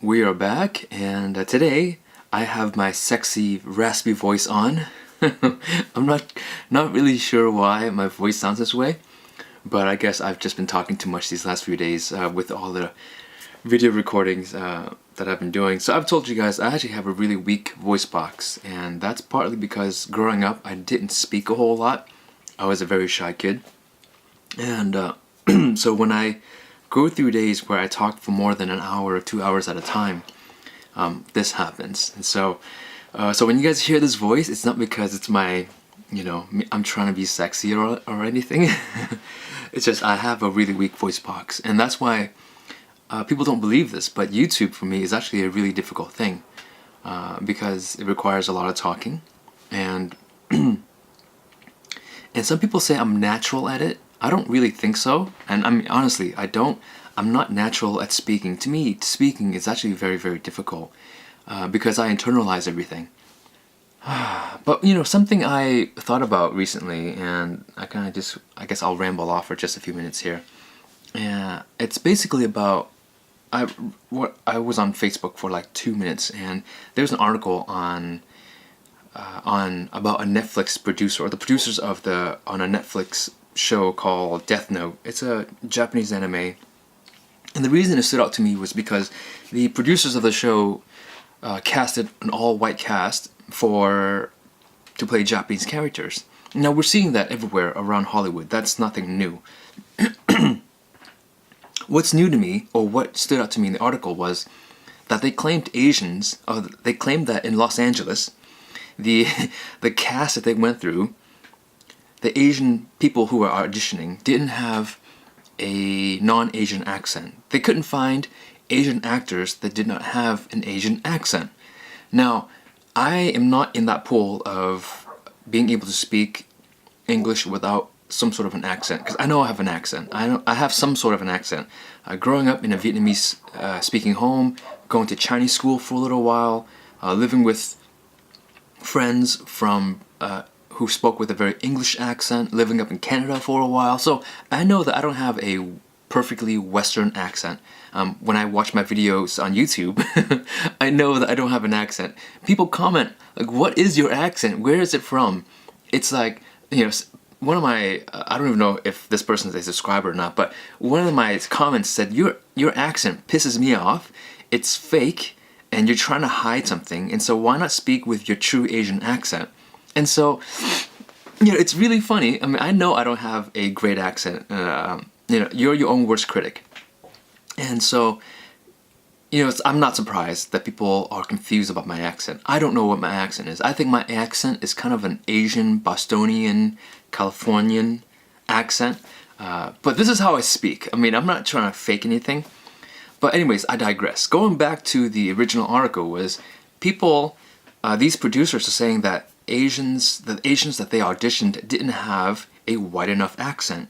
We are back, and today I have my sexy, raspy voice on. I'm not really sure why my voice sounds this way, but I guess I've just been talking too much these last few days with all the video recordings that I've been doing. So I've told you guys I actually have a really weak voice box, and that's partly because growing up I didn't speak a whole lot. I was a very shy kid, and so when I go through days where I talk for more than an hour or 2 hours at a time, this happens. And so when you guys hear this voice, it's not because it's I'm trying to be sexy or anything. It's just I have a really weak voice box, and that's why people don't believe this. But YouTube for me is actually a really difficult thing because it requires a lot of talking, and and some people say I'm natural at it. I don't really think so, and I mean honestly, I'm not natural at speaking. To me, speaking is actually very, very difficult because I internalize everything. But something I thought about recently, and I guess I'll ramble off for just a few minutes here. Yeah, it's basically about I was on Facebook for like 2 minutes, and there's an article on about a Netflix producer, or the producers on a Netflix show called Death Note. It's a Japanese anime, and the reason it stood out to me was because the producers of the show casted an all-white cast to play Japanese characters. Now we're seeing that everywhere around Hollywood. That's nothing new. What's new to me, or what stood out to me in the article, was that they claimed that in Los Angeles, the cast that they went through, the Asian people who were auditioning didn't have a non-Asian accent. They couldn't find Asian actors that did not have an Asian accent. Now, I am not in that pool of being able to speak English without some sort of an accent, because I know I have an accent. I have some sort of an accent. Growing up in a Vietnamese speaking home, going to Chinese school for a little while, living with friends from who spoke with a very English accent, living up in Canada for a while. So I know that I don't have a perfectly Western accent. When I watch my videos on YouTube, I know that I don't have an accent. People comment, like, what is your accent? Where is it from? It's like, one of my, I don't even know if this person is a subscriber or not, but one of my comments said, your accent pisses me off. It's fake, and you're trying to hide something, and so why not speak with your true Asian accent? And so, it's really funny. I mean, I know I don't have a great accent. You're your own worst critic. And so, I'm not surprised that people are confused about my accent. I don't know what my accent is. I think my accent is kind of an Asian, Bostonian, Californian accent. But this is how I speak. I mean, I'm not trying to fake anything. But anyways, I digress. Going back to the original article was these producers are saying that the Asians that they auditioned didn't have a white enough accent.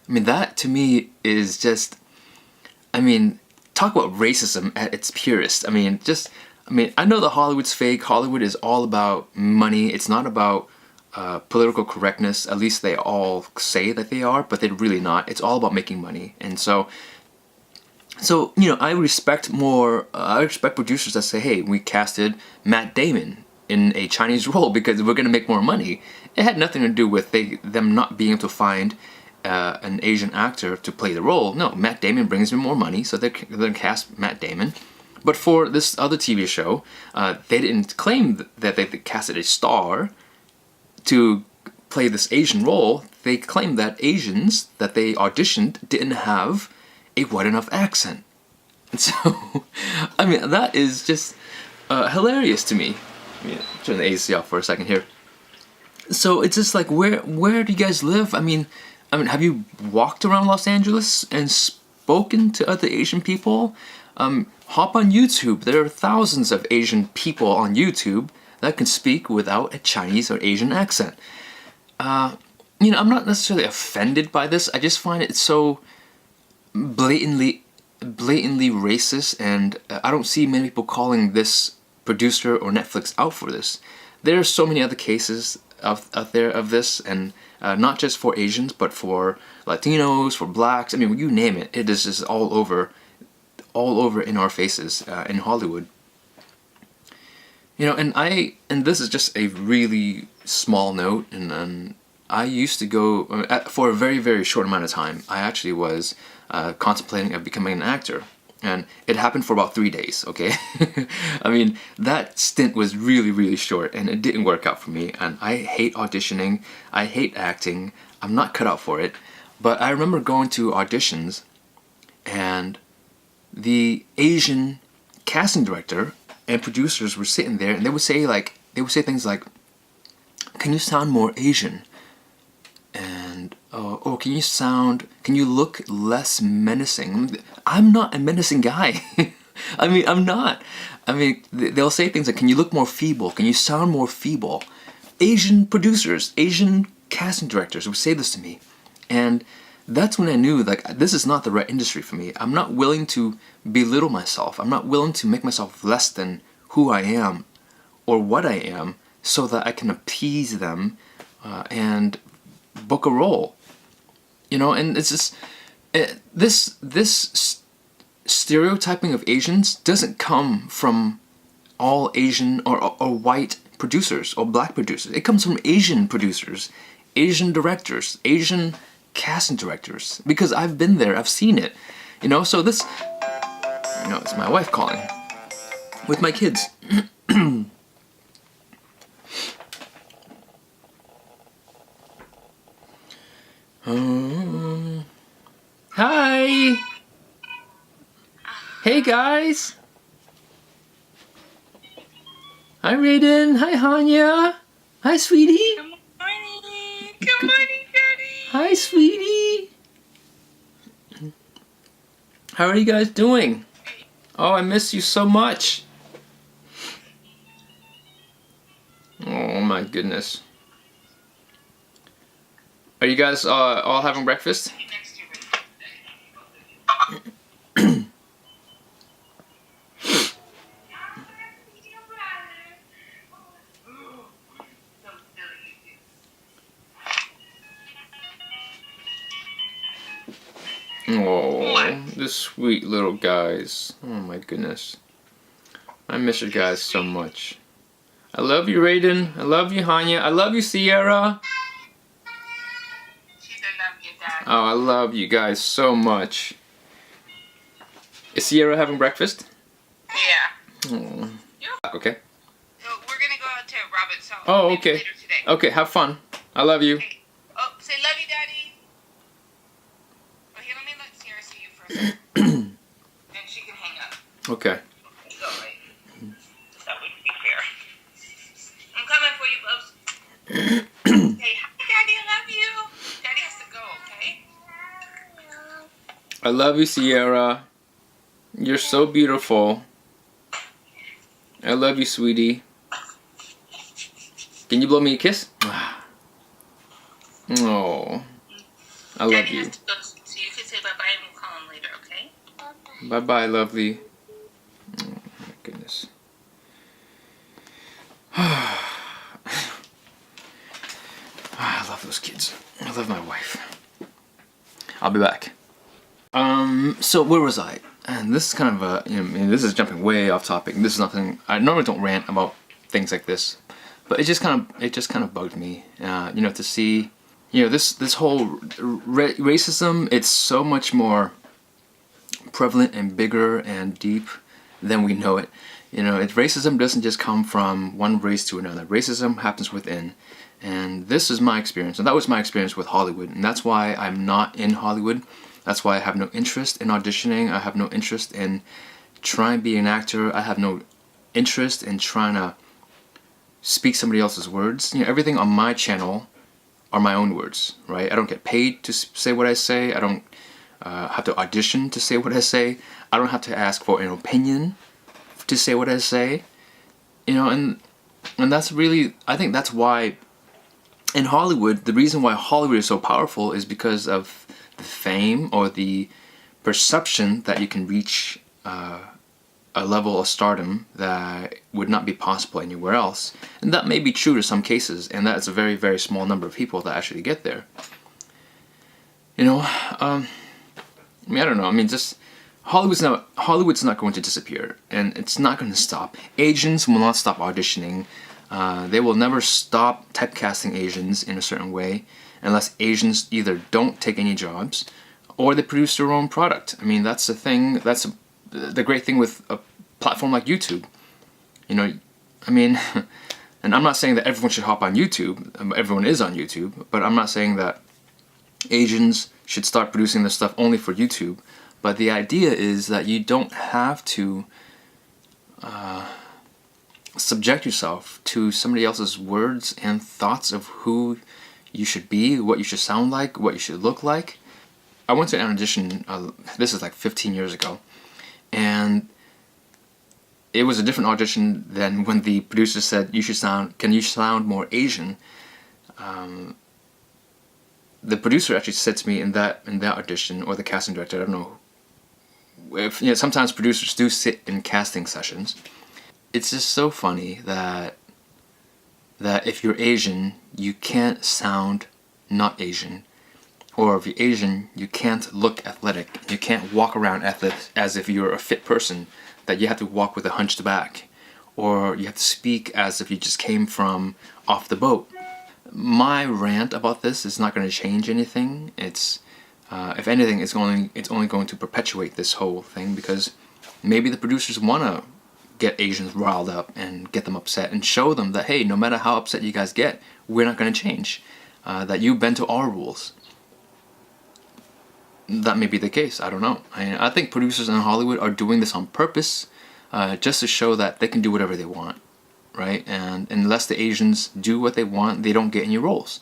I mean, that to me is just, talk about racism at its purest. I know that Hollywood's fake. Hollywood is all about money. It's not about political correctness. At least they all say that they are, but they're really not. It's all about making money. And so I respect producers that say, hey, we casted Matt Damon in a Chinese role because we're going to make more money. It had nothing to do with them not being able to find an Asian actor to play the role. No, Matt Damon brings in more money, so they're going to cast Matt Damon. But for this other TV show, they didn't claim that they casted a star to play this Asian role. They claimed that Asians that they auditioned didn't have a white enough accent. And so, that is just hilarious to me. Turn the AC off for a second here. So it's just like, where do you guys live? I mean, have you walked around Los Angeles and spoken to other Asian people? Hop on YouTube. There are thousands of Asian people on YouTube that can speak without a Chinese or Asian accent. I'm not necessarily offended by this. I just find it so blatantly racist, and I don't see many people calling this producer or Netflix out for this. There are so many other cases out there of this, and not just for Asians, but for Latinos, for blacks. You name it. It is just all over all over in our faces in Hollywood. You know, and this is just a really small note, and I used to go, for a very, very short amount of time, I actually was contemplating of becoming an actor. And it happened for about 3 days, okay? I mean, that stint was really, really short, and it didn't work out for me. And I hate auditioning, I hate acting, I'm not cut out for it. But I remember going to auditions, and the Asian casting director and producers were sitting there, and they would say things like, "Can you sound more Asian?" And oh, can you look less menacing? I'm not a menacing guy. I mean, I'm not. I mean, they'll say things like, "Can you look more feeble? Can you sound more feeble?" Asian producers, Asian casting directors would say this to me. And that's when I knew, like, this is not the right industry for me. I'm not willing to belittle myself. I'm not willing to make myself less than who I am or what I am so that I can appease them and book a role. You know, and it's just this stereotyping of Asians doesn't come from all Asian or white producers or black producers. It comes from Asian producers, Asian directors, Asian casting directors, because I've been there, I've seen it. You know, so this, you know, it's my wife calling with my kids. Hi! Hey guys! Hi Raiden! Hi Hanya! Hi sweetie! Good morning! Good morning, Daddy! Hi sweetie! How are you guys doing? Oh, I miss you so much! Oh my goodness. Are you guys all having breakfast? Oh, the sweet little guys. Oh my goodness. I miss you guys so much. I love you, Raiden. I love you, Hanya. I love you, Sierra. Oh, I love you guys so much. Is Sierra having breakfast? Yeah. Oh. Okay. So we're gonna go out to Robin's house. Oh, okay. Later today. Okay, have fun. I love you. Okay. Oh, say love you, Daddy. Oh, here, let me let Sierra see you for a second. And she can hang up. Okay. Go, right? That would be fair. I'm coming for you, loves. Hey, hi, Daddy, I love you. Daddy has to go, okay? I love you, Sierra. You're so beautiful. I love you, sweetie. Can you blow me a kiss? Oh, I love Daddy you. has to go, so you can say bye-bye and we'll call him later, okay? Bye-bye, lovely. Oh, my goodness. I love those kids. I love my wife. I'll be back. So where was I? And this is kind of a, you know, this is jumping way off topic. This is nothing, I normally don't rant about things like this, but it just kind of bugged me, you know, to see, you know, this whole racism. It's so much more prevalent and bigger and deep than we know it. You know, racism doesn't just come from one race to another. Racism happens within. And this is my experience, and that was my experience with Hollywood, and that's why I'm not in Hollywood. That's why I have no interest in auditioning. I have no interest in trying to be an actor. I have no interest in trying to speak somebody else's words. You know, everything on my channel are my own words, right? I don't get paid to say what I say. I don't have to audition to say what I say. I don't have to ask for an opinion to say what I say. You know, and that's really, I think that's why in Hollywood, the reason why Hollywood is so powerful is because of the fame or the perception that you can reach a level of stardom that would not be possible anywhere else. And that may be true to some cases, and that's a very, very small number of people that actually get there. You know, I mean, I don't know. I mean, just Hollywood's not going to disappear, and it's not going to stop. Asians will not stop auditioning. They will never stop typecasting Asians in a certain way unless Asians either don't take any jobs or they produce their own product. I mean, that's the thing. That's the great thing with a platform like YouTube. You know, I mean, and I'm not saying that everyone should hop on YouTube. Everyone is on YouTube, but I'm not saying that Asians should start producing this stuff only for YouTube. But the idea is that you don't have to subject yourself to somebody else's words and thoughts of who you should be, what you should sound like, what you should look like. I went to an audition, this is like 15 years ago, and it was a different audition than when the producer said, can you sound more Asian? The producer actually said to me in that audition, or the casting director, I don't know, if, you know, sometimes producers do sit in casting sessions. It's just so funny that if you're Asian, you can't sound not Asian. Or if you're Asian, you can't look athletic. You can't walk around as if you're a fit person, that you have to walk with a hunched back. Or you have to speak as if you just came from off the boat. My rant about this is not going to change anything. It's, if anything, it's only going to perpetuate this whole thing, because maybe the producers want to get Asians riled up and get them upset and show them that, hey, no matter how upset you guys get, we're not going to change. That you bend to our rules. That may be the case, I don't know. I think producers in Hollywood are doing this on purpose, just to show that they can do whatever they want, right? And unless the Asians do what they want, they don't get any roles.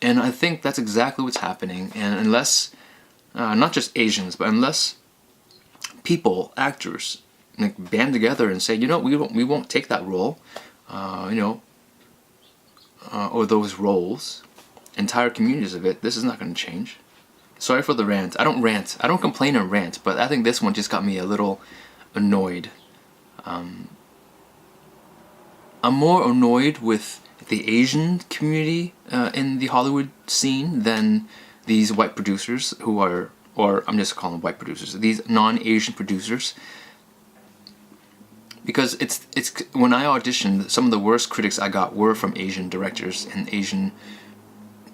And I think that's exactly what's happening. And unless, not just Asians, but unless people, actors, like, band together and say, you know, we won't take that role, you know, or those roles, entire communities of it, this is not going to change. Sorry for the rant. I don't complain or rant, but I think this one just got me a little annoyed. I'm more annoyed with the Asian community in the Hollywood scene than these white producers who are, or I'm just calling them white producers, these non-Asian producers. Because it's when I auditioned, some of the worst critics I got were from Asian directors and Asian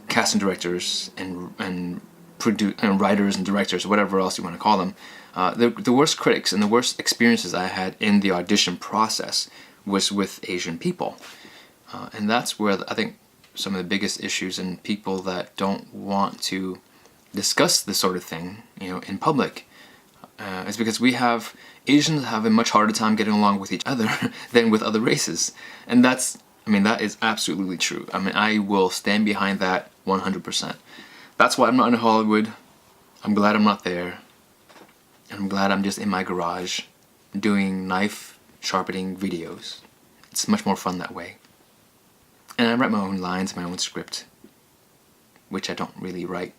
casting directors and writers and directors, or whatever else you want to call them. The worst critics and the worst experiences I had in the audition process was with Asian people. And that's where I think some of the biggest issues, and people that don't want to discuss this sort of thing, you know, in public, is because Asians have a much harder time getting along with each other than with other races. And that is absolutely true. I mean, I will stand behind that 100%. That's why I'm not in Hollywood. I'm glad I'm not there. And I'm glad I'm just in my garage doing knife sharpening videos. It's much more fun that way. And I write my own lines, my own script, which I don't really write.